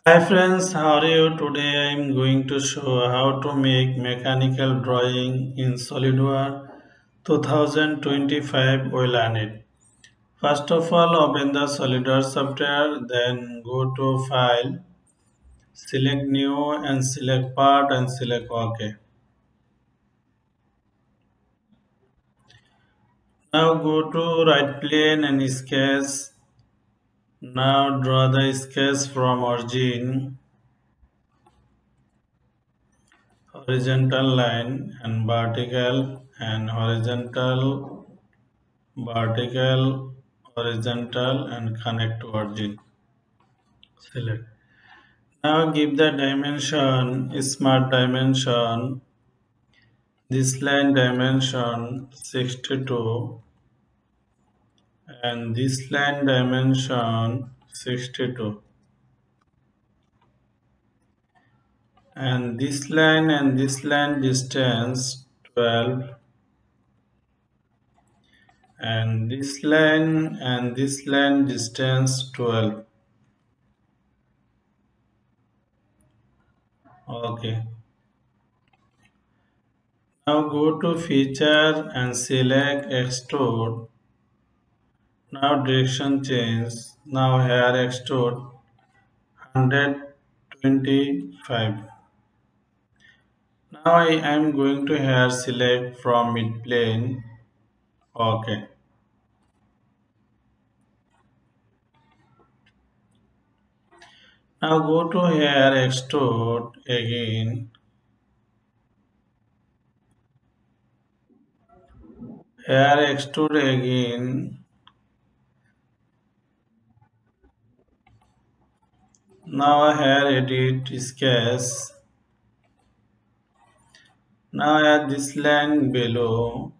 Hi friends, how are you? Today I am going to show how to make mechanical drawing in SolidWorks 2025. We'll learn it. First of all, open the SolidWorks software, then go to File, select New and select Part and select OK. Now go to right plane and sketch. Now draw the sketch from origin, horizontal line and vertical, horizontal and connect to origin. Select. Now give the dimension, smart dimension, this line dimension 62 and this line dimension 62 and this line distance 12 and this line distance 12. Okay. Now go to feature and select extrude. Now direction change. Now here extrude 125. Now I am going to here select from mid plane. Okay. Now go to here extrude again. Here extrude again. Now here edit sketch. Now at this line below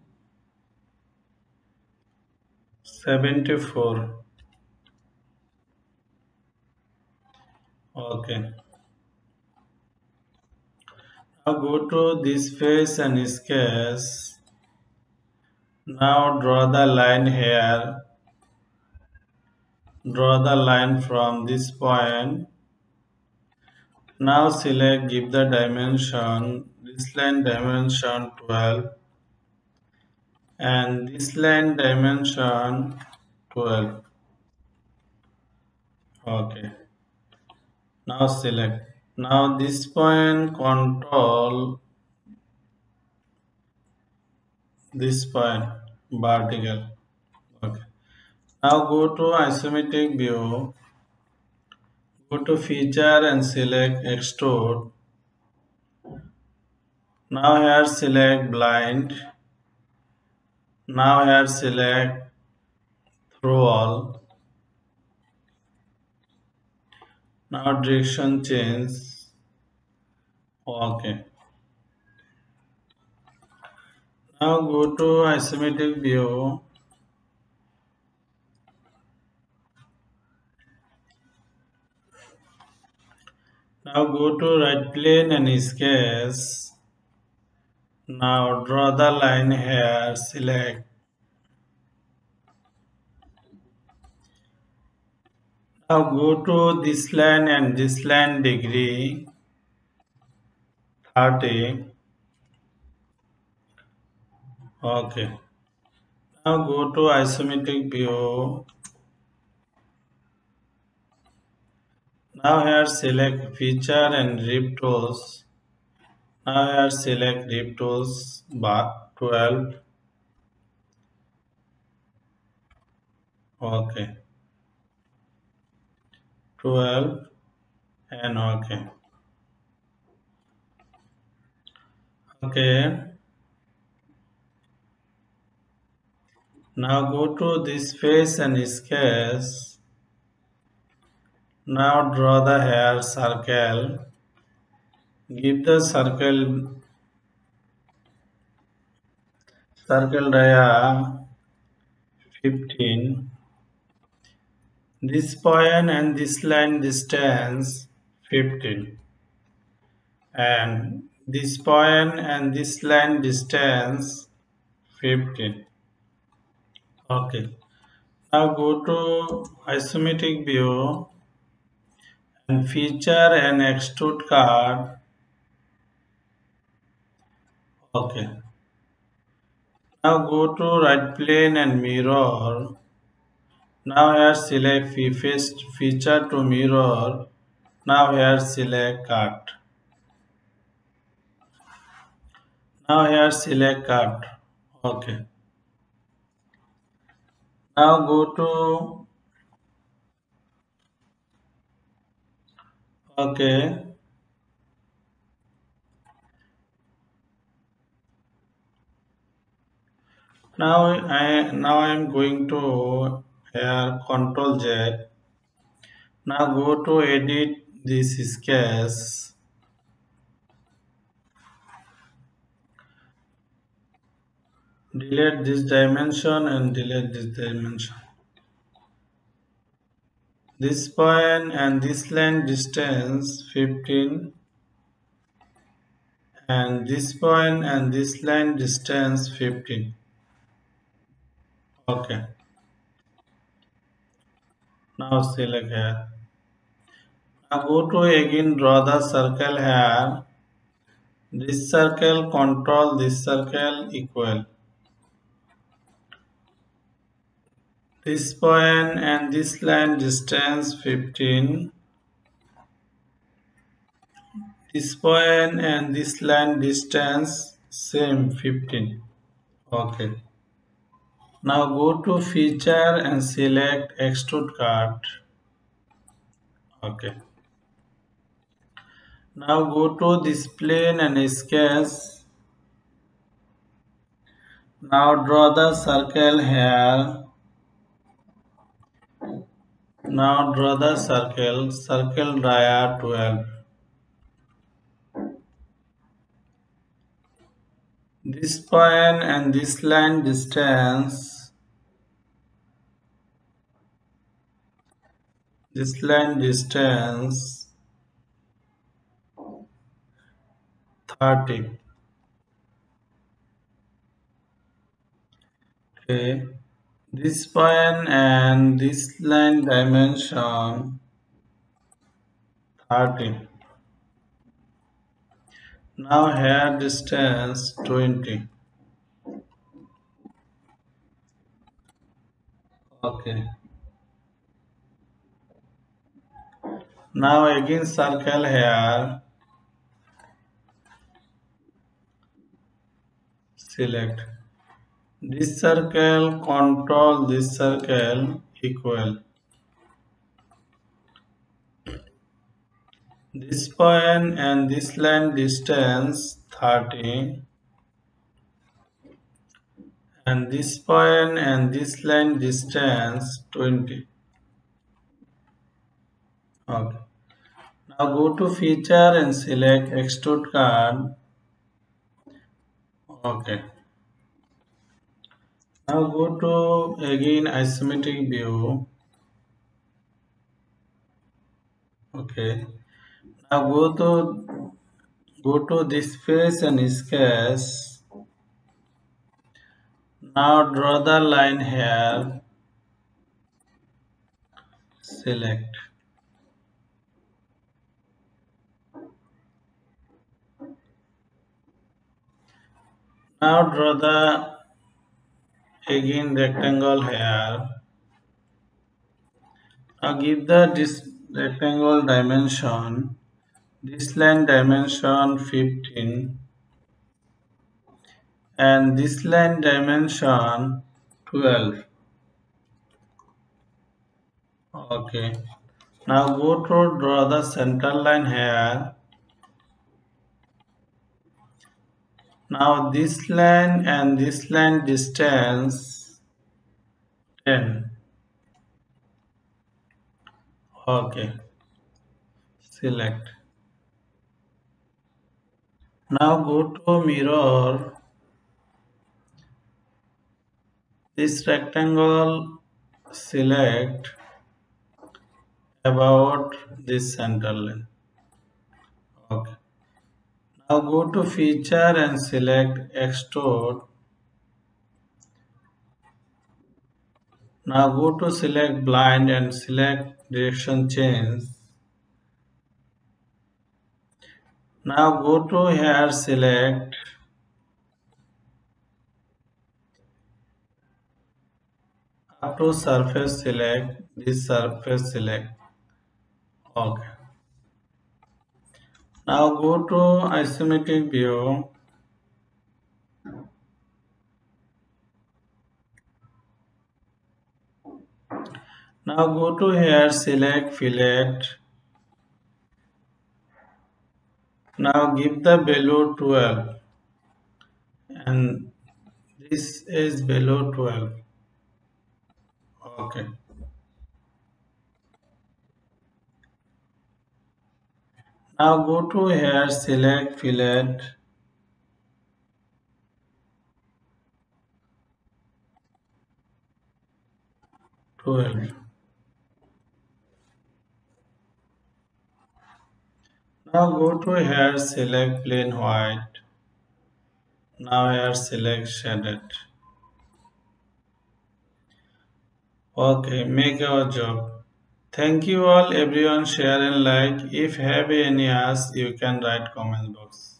74. Okay. Now go to this face and sketch. Now draw the line here. Draw the line from this point. Now select, give the dimension. This line dimension 12 and this line dimension 12. Okay. Now select. Now this point control this point vertical. Okay. Now go to isometric view. Go to feature and select extrude. Now here select blind. Now here select through all. Now direction change. Okay. Now go to isometric view. Now go to right plane and sketch. Now draw the line here. Select. Now go to this line and this line degree 30. Okay. Now go to isometric view. Now here select feature and rip tools. Now here select rip tools bar 12. Okay. 12 and okay. Okay. Now go to this face and sketch. Now draw the hair circle. Give the circle dia 15. This point and this line distance 15. And this point and this line distance 15. Okay. Now go to isometric view and feature an extrude card. Okay. Now go to right plane and mirror. Now here select feature to mirror. Now here select cut. Now here select cut. Okay. Now go to okay. Now I am going to here Control Z. Now go to edit this sketch. Delete this dimension and delete this dimension. This point and this line distance 15 and this point and this line distance 15. Okay. Now select here. Now go to again draw the circle here. This circle control this circle equal. This point and this line distance 15. This point and this line distance same 15. Okay. Now go to feature and select extrude card. Okay. Now go to this plane and sketch. Now draw the circle here. Now draw the circle dia 12. This point and this line distance 30. Okay. This point and this line dimension 30. Now here distance 20. Okay. Now again circle here. Select. This circle control this circle equal. This point and this line distance 30 and this point and this line distance 20. Okay. Now go to feature and select extrude card. Okay. Now go to again isometric view. Okay. Now go to this face and sketch. Now draw the line here. Select. Now draw the again rectangle here. Now give this rectangle dimension. This line dimension 15 and this line dimension 12. Okay. Now go to draw the center line here. Now this line and this line distance 10. Okay. Select. Now go to mirror. This rectangle select about this center line. Okay. Now go to feature and select extrude. Now go to select blind and select direction change. Now go to here, select up to surface, select this surface, select. Okay. Now go to isometric view. Now go to here, select fillet. Now give the value 12 and this is below 12. Okay. Now go to here, select fillet 12. Now go to here, select plain white. Now here select shaded. Okay, make our job. Thank you all everyone, share and like. If have any ask you can write comment box.